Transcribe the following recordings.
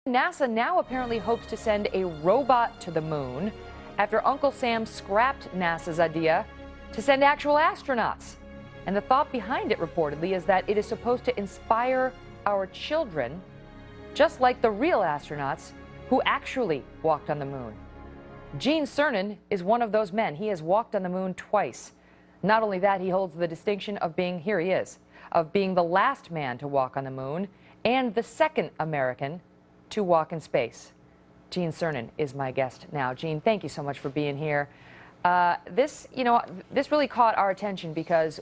NASA now apparently hopes to send a robot to the moon after Uncle Sam scrapped NASA's idea to send actual astronauts. And the thought behind it, reportedly, is that it is supposed to inspire our children, just like the real astronauts who actually walked on the moon. Gene Cernan is one of those men. He has walked on the moon twice. Not only that, he holds the distinction of being, here he is, of being the last man to walk on the moon and the second American to walk in space. Gene Cernan is my guest now. Gene, thank you so much for being here. This really caught our attention because,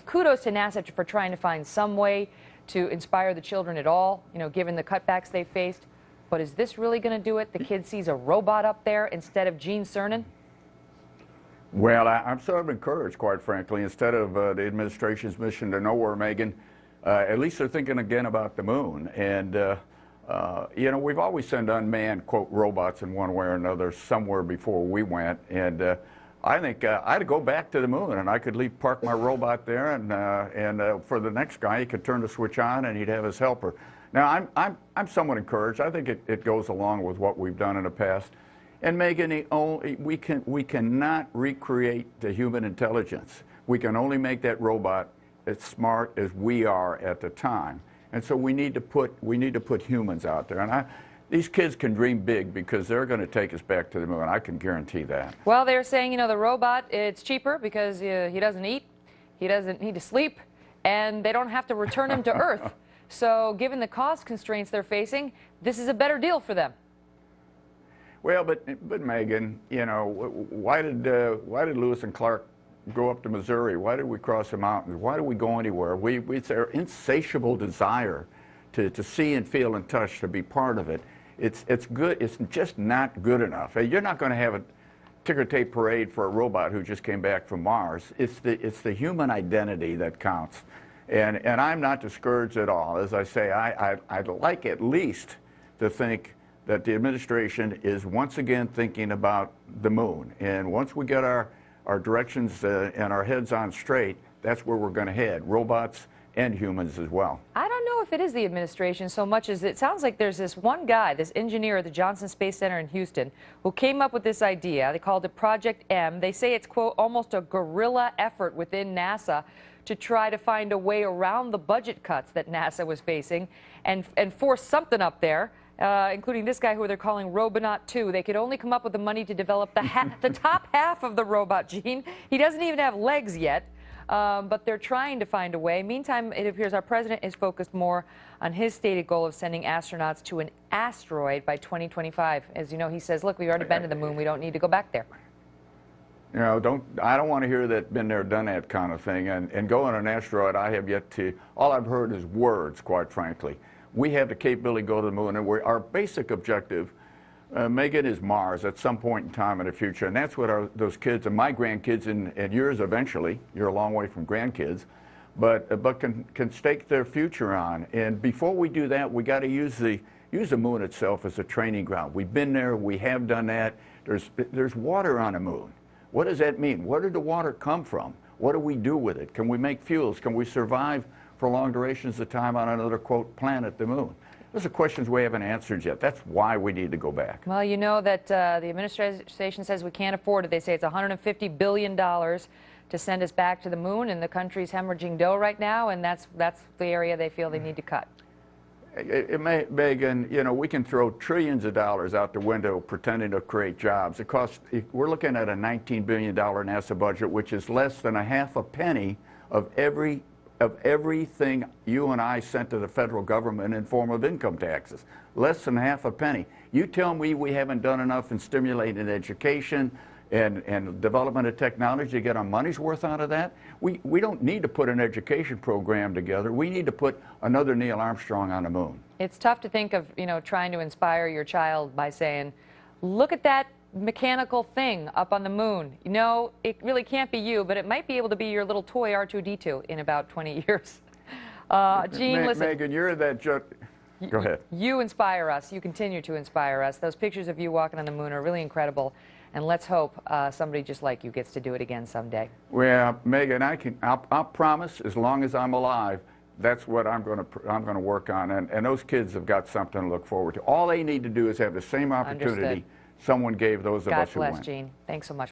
kudos to NASA for trying to find some way to inspire the children at all, given the cutbacks they faced. But is this really going to do it? The kid sees a robot up there instead of Gene Cernan? Well, I'm sort of encouraged, quite frankly. Instead of the administration's mission to nowhere, Megyn, at least they're thinking again about the moon. And, we've always sent unmanned, quote, robots in one way or another somewhere before we went. And I think I'd go back to the moon, and I could park my robot there, and for the next guy, he could turn the switch on, and he'd have his helper. Now, I'm somewhat encouraged. I think it goes along with what we've done in the past. And Megyn, we cannot recreate the human intelligence. We can only make that robot as smart as we are at the time. And so we need to put humans out there. And these kids can dream big because they're going to take us back to the moon. I can guarantee that. Well, they're saying, the robot, it's cheaper because he doesn't eat, he doesn't need to sleep, and they don't have to return him to Earth. So given the cost constraints they're facing, this is a better deal for them. Well, but Megyn, why did Lewis and Clark go up to Missouri? Why did we cross the mountains? Why did we go anywhere? It's our insatiable desire to see and feel and touch, to be part of it. It's good. It's just not good enough. You're not going to have a ticker tape parade for a robot who just came back from Mars. It's the human identity that counts. And I'm not discouraged at all. As I say, I'd like at least to think that the administration is once again thinking about the moon. And once we get our directions and our heads on straight, that's where we're going to head, robots and humans as well. I don't know if it is the administration so much as it sounds like there's this one guy, this engineer at the Johnson Space Center in Houston, who came up with this idea. They called it Project M. They say it's, quote, almost a guerrilla effort within NASA to try to find a way around the budget cuts that NASA was facing and force something up there, including this guy who they're calling Robonaut 2. They could only come up with the money to develop the top half of the robot, Gene. He doesn't even have legs yet, but they're trying to find a way. Meantime, it appears our president is focused more on his stated goal of sending astronauts to an asteroid by 2025. As you know, he says, look, we've already been to the moon. We don't need to go back there. I don't want to hear that been there, done that kind of thing. And go on an asteroid, I have yet to, all I've heard is words, quite frankly. We have the capability to go to the moon, and our basic objective, Megyn, is Mars at some point in time in the future. And that's what those kids and my grandkids and yours eventually, you're a long way from grandkids, but can stake their future on. And before we do that, we got to use the moon itself as a training ground. We've been there, we have done that. There's water on the moon. What does that mean? Where did the water come from? What do we do with it? Can we make fuels? Can we survive for long durations of time on another, quote, planet, the moon? Those are questions we haven't answered yet. That's why we need to go back. Well, you know that the administration says we can't afford it. They say it's $150 billion to send us back to the moon, and the country's hemorrhaging dough right now, and that's the area they feel they need to cut. Megyn, we can throw trillions of dollars out the window pretending to create jobs. We're looking at a $19 billion NASA budget, which is less than a half a penny of everything you and I sent to the federal government in form of income taxes. Less than half a penny. You tell me we haven't done enough in stimulating education and development of technology to get our money's worth out of that? We don't need to put an education program together. We need to put another Neil Armstrong on the moon. It's tough to think of, trying to inspire your child by saying, look at that mechanical thing up on the moon. It really can't be you, but it might be able to be your little toy R2-D2 in about 20 years. Gene, listen. Megyn, you're that Go ahead. You inspire us. You continue to inspire us. Those pictures of you walking on the moon are really incredible. And let's hope somebody just like you gets to do it again someday. Well, Megyn, I'll promise, as long as I'm alive, that's what I'm going to work on, and those kids have got something to look forward to. All they need to do is have the same opportunity Understood. someone gave those of God us who bless, went. Gene. Thanks so much.